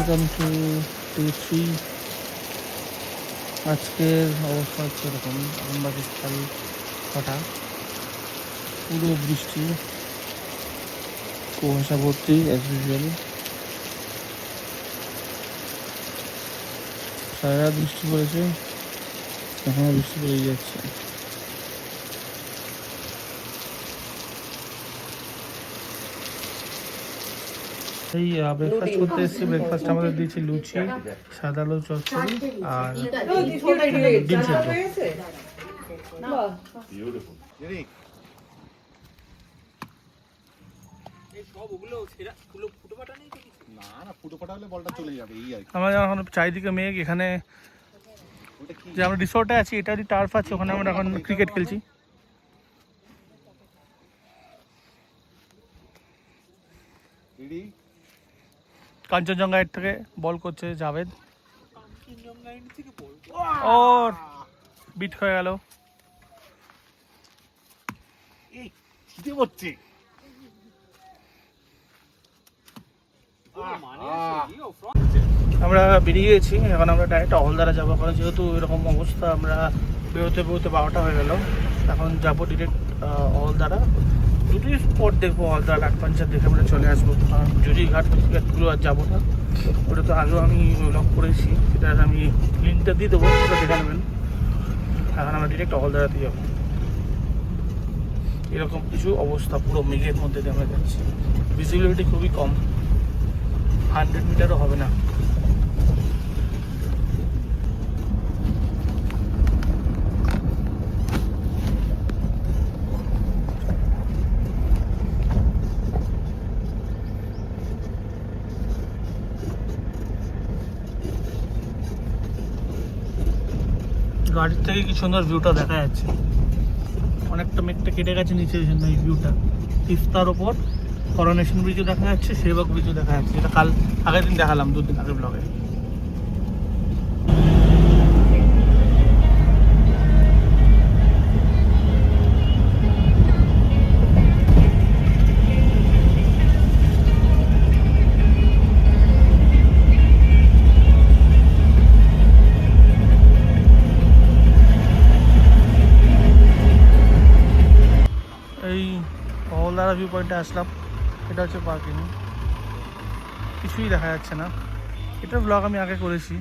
Welcome to day 3। আজকের অবস্থা হচ্ছে এরকম, এখন বাজে সকাল 6টা, পুরো বৃষ্টি, কুয়াশা ভর্তি অ্যাজ ইউজুয়াল। সারা রাত বৃষ্টি পড়েছে, এখনও বৃষ্টি পড়েই যাচ্ছে। এই ব্রেকফাস্ট করতে এসেছি। ব্রেকফাস্ট আমাদের দিয়েছি লুচি, সাদা আলু চচ্চড়ি আর ডিম সেদ্ধ। আমরা এখন চারিদিকে মেঘ। এখানে যে আমরা রিসোর্টে আছি এটারই টার্ফ আছে, ওখানে আমরা এখন ক্রিকেট খেলছি। কাঞ্চনজঙ্ঘা এর থেকে বল করছে জাভেদ, ওর বিট হয়ে গেল। আমরা বেরিয়ে গেছি, এখন আমরা ডাইরেক্ট অহলদারা যাবো। কারণ যেহেতু এরকম অবস্থা, আমরা বেরোতে বেরোতে 12টা হয়ে গেল। এখন যাবো ডিরেক্ট অহলদারা। দুটোই স্পট দেখবো, অহলদারা লাটপাঞ্চার দেখে আমরা চলে আসবো। কারণ জুড়ি ঘাটগুলো আর যাবো না, ওটা তো আগেও আমি ব্লগ করেছি, সেটা আমি লিঙ্কটা দিয়ে দেবো, সেটা দেখে নেবেন। এখন আমরা ডিরেক্ট অহলদারাতে যাবো। এরকম কিছু অবস্থা, পুরো মেঘের মধ্যে দিয়ে আমরা যাচ্ছি। ভিজিবিলিটি খুবই কম, 100 মিটারও হবে না। গাড়ির থেকে কি সুন্দর ভিউটা দেখা যাচ্ছে। অনেকটা মেঘটা কেটে গেছে নিচে, এই ভিউটা তিস্তার ওপর করোনেশন ব্রিজও দেখা যাচ্ছে, সেবাগ ব্রিজও দেখা যাচ্ছে। এটা কাল আগের দিন দেখালাম, 2 দিন আগে ব্লগে। এই অহলদারা ভিউ পয়েন্টে আসলাম। এটা হচ্ছে পার্কিং, কিছুই দেখা যাচ্ছে না। এটার ব্লগ আমি আগে করেছি।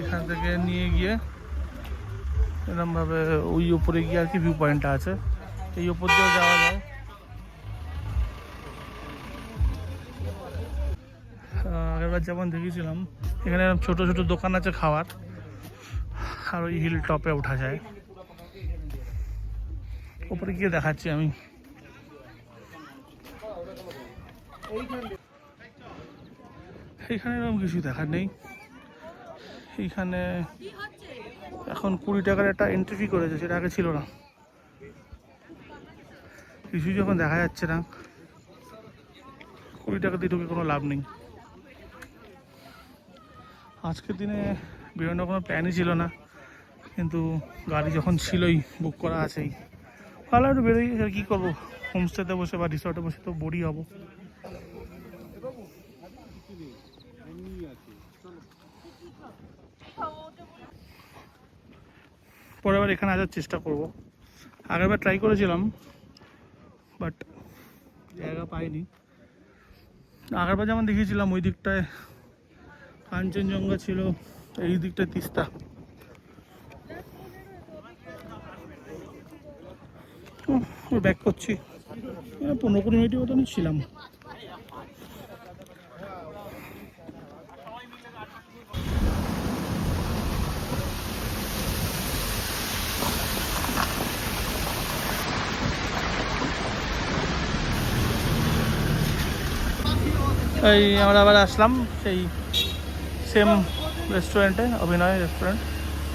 এখান থেকে নিয়ে গিয়ে এরকমভাবে ওই উপরে গিয়ে আর কি ভিউ পয়েন্টটা আছে, এই উপর দিয়েও যাওয়া যায়। আগেরবার যেমন দেখেছিলাম, এখানে এরকম ছোটো ছোটো দোকান আছে খাওয়ার, আর ওই হিল টপে ওঠা যায়। উপরে গিয়ে দেখাচ্ছি আমি। এইখানে এরকম কিছু দেখার নেই। এইখানে এখন 20 টাকার একটা এন্ট্রি ফি করেছে, সেটা আগে ছিল না। কিছুই যখন দেখা যাচ্ছে না, 20 টাকা দিয়ে ঢুকে কোনো লাভ নেই। আজকের দিনে বেরোনোর কোনো প্ল্যানই ছিল না, কিন্তু গাড়ি যখন ছিলই, বুক করা আছেই, ভালো একটু বেরোই। আর কী করবো, হোমস্টেতে বসে বা রিসর্টে বসে তো বোরই হবো। পরের বার এখানে আসার চেষ্টা করবো। আগেরবার ট্রাই করেছিলাম, বাট জায়গা পাইনি। আগেরবার যেমন দেখিয়েছিলাম, ওই দিকটায় কাঞ্চনজঙ্ঘা ছিল, এই দিকটায় তিস্তা। ব্যাক করছি, 15-20 মিনিটের মতনই ছিলাম। এই আমরা আবার আসলাম সেই সেম রেস্টুরেন্টে, অভিনয় রেস্টুরেন্ট।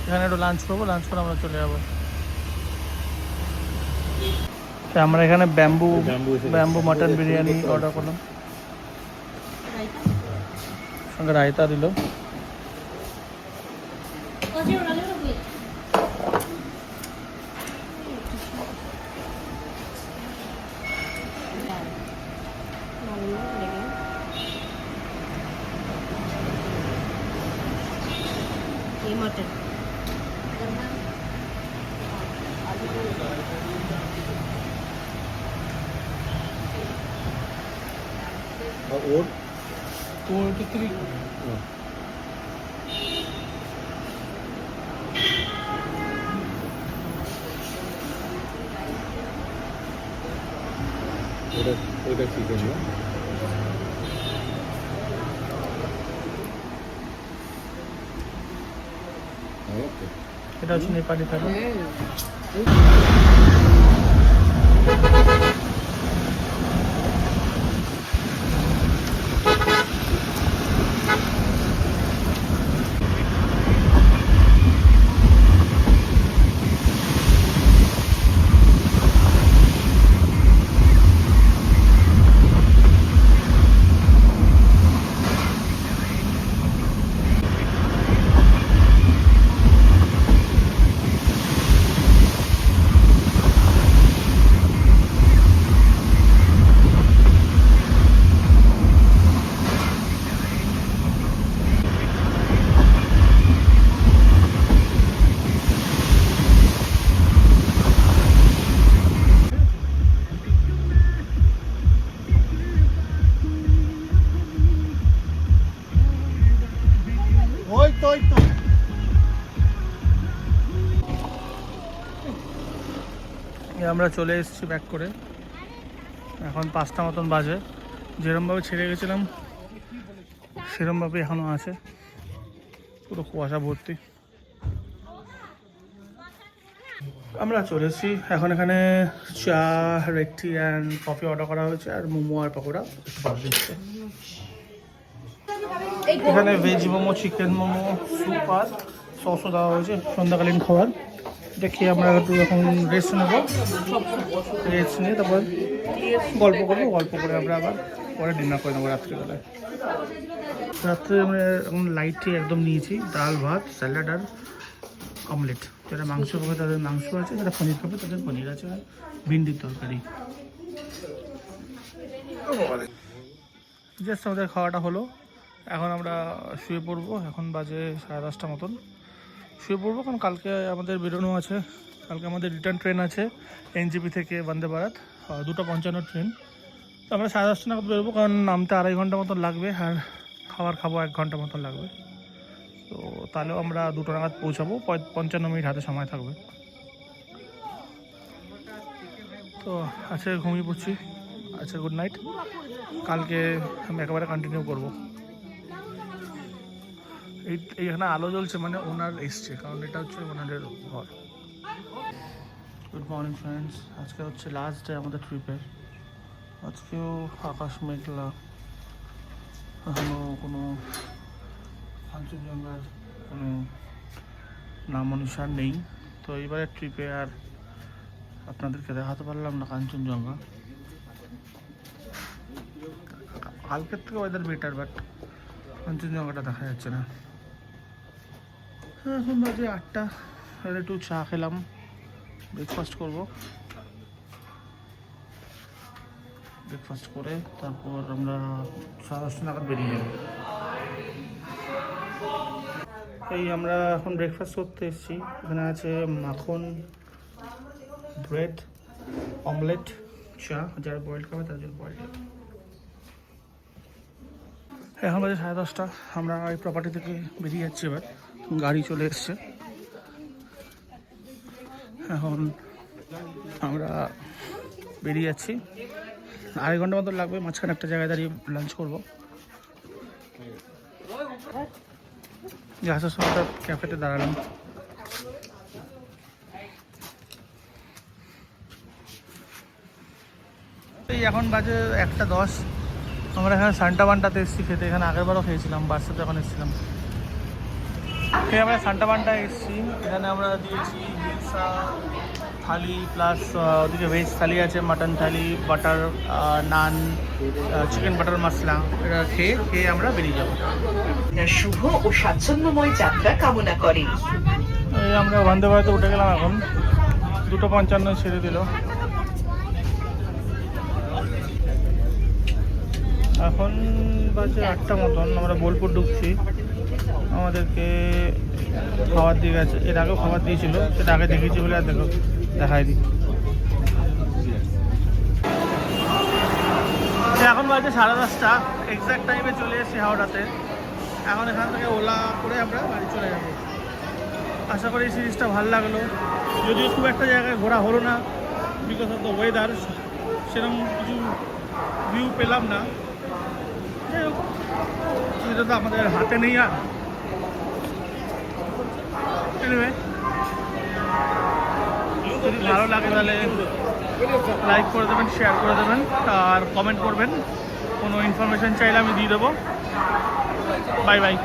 এখানে একটু লাঞ্চ করবো, লাঞ্চ করে আমরা চলে যাবো। আমরা এখানে ব্যাম্বু মাটন বিরিয়ানি অর্ডার করলাম, সঙ্গে রায়তা দিল। ওর ওটা থেকে ওটা চিকেন না এটা হচ্ছে নেপালি থালি। আমরা চলে এসেছি ব্যাক করে। এখন 5টা মতন বাজে। যেরমভাবে ছেড়ে গেছিলাম সেরমভাবে এখনও আছে, পুরো কুয়াশা ভর্তি। আমরা চলে এসেছি এখন। এখানে চা, red tea and coffee order করা হয়েছে, আর মোমো আর পকোড়া দিচ্ছে। এখানে veg momo, chicken momo, soup আর সসও দেওয়া হয়েছে সন্ধ্যাকালীন খাবার। এটা খেয়ে আমরা একটু এখন রেস্ট নেবো। রেস্ট নিয়ে তারপর গল্প করবো, গল্প করে আমরা আবার পরে ডিনার করে নেবো রাত্রিবেলায়। রাত্রে আমরা এখন লাইটটি একদম নিয়েছি, ডাল ভাত, স্যালাড আর অমলেট। যারা মাংস খাবে তাদের মাংস আছে, যারা পনির খাবে তাদের পনির আছে, আর ভিন্ডির তরকারি। জাস্ট আমাদের খাওয়াটা হলো, এখন আমরা শুয়ে পড়বো। এখন বাজে 10:30 মতন। শুয়ে পড়বো কারণ কালকে আমাদের বেরোনো আছে। কালকে আমাদের রিটার্ন ট্রেন আছে এনজেপি থেকে বন্দে ভারত, 2:55 ট্রেন। তো আমরা 10:30 নাগাদ বেরোবো, কারণ নামতে 2.5 ঘন্টা মতন লাগবে, আর খাবার খাবো 1 ঘন্টা মতন লাগবে। তো তাহলেও আমরা 2টা নাগাদ পৌঁছাবো, 55 মিনিট হাতে সময় থাকবে। তো আজকে ঘুমিয়ে পড়ছি। আচ্ছা, গুড নাইট। কালকে আমি একেবারে কন্টিনিউ করবো। এইখানে আলো জ্বলছে মানে ওনার এসছে, কারণ এটা হচ্ছে ওনাদের ঘর। গুড মর্নিং ফ্রেন্ডস, আজকে হচ্ছে লাস্ট ডে আমাদের ট্রিপের। আজকেও আকাশ মেঘলা, এখনও কোনো কাঞ্চনজঙ্ঘার কোনো নাম অনুসার নেই। তো এইবারে ট্রিপে আর আপনাদেরকে দেখাতে পারলাম না কাঞ্চনজঙ্ঘা। কালকের থেকে ওয়েদার বেটার, বাট কাঞ্চনজঙ্ঘাটা দেখা যাচ্ছে না। এখন বাজে 8টা। একটু চা খেলাম, ব্রেকফাস্ট করবো। ব্রেকফাস্ট করে তারপর আমরা 10:30 নাগাদ বেরিয়ে যাব। এই আমরা এখন ব্রেকফাস্ট করতে এসেছি। এখানে আছে মাখন, ব্রেড, অমলেট, চা। যারা বয়েল খাবে তার জন্য বয়েল। এখন বাজে 10:30। আমরা এই প্রপার্টি থেকে বেরিয়ে যাচ্ছি এবার। গাড়ি চলে এসছে। এখন আমরা বেরিয়ে যাচ্ছি। 2.5 ঘন্টা মতো লাগবে, মাঝখানে একটা জায়গায় দাঁড়িয়ে লাঞ্চ করবো। যে আসার সময় একটা ক্যাফেতে দাঁড়ালাম। এই এখন বাজে 1:10। আমরা এখানে সান্টা বান্টাতে এসেছি খেতে। এখানে আগেরবারও খেয়েছিলাম, বার্সাতে যখন এসেছিলাম। খেয়ে আমরা সান্টা বান্টা এসেছি। এখানে আমরা দিয়েছি হিলসা থালি, প্লাস ওদিকে ভেজ থালি আছে, মাটন থালি, বাটার নান, চিকেন বাটার মশলা। এটা খেয়ে আমরা বেরিয়ে যাবো। শুভ ও স্বাচ্ছন্দ্যময় যাত্রা কামনা করি। এই আমরা বন্দে ভারতে উঠে গেলাম। এখন 2:55 ছেড়ে দিল। এখন বাজে 8টা মতন। আমরা বোলপুর ঢুকছি। আমাদেরকে খাবার দিয়ে গেছে, এর আগেও খাবার দিয়েছিল, সেটা আগে দেখেছি বলে আর দেখায়নি। এখন বাজে 10:30, এক্স্যাক্ট টাইমে চলে এসেছি হাওড়াতে। এখন এখান থেকে ওলা করে আমরা বাড়ি চলে যাব। আশা করি এই সিরিজটা ভালো লাগলো, যদিও খুব একটা জায়গায় ঘোরা হলো না বিকজ অফ দ্য ওয়েদার, সেরকম কিছু ভিউ পেলাম না। যাই হোক, সেটা তো আমাদের হাতে নেই। আর এনিওয়ে, যদি ভালো লাগে তাহলে লাইক করে দেবেন, শেয়ার করে দেবেন, আর কমেন্ট করবেন। কোনো ইনফরমেশান চাইলে আমি দিয়ে দেবো। Bye bye.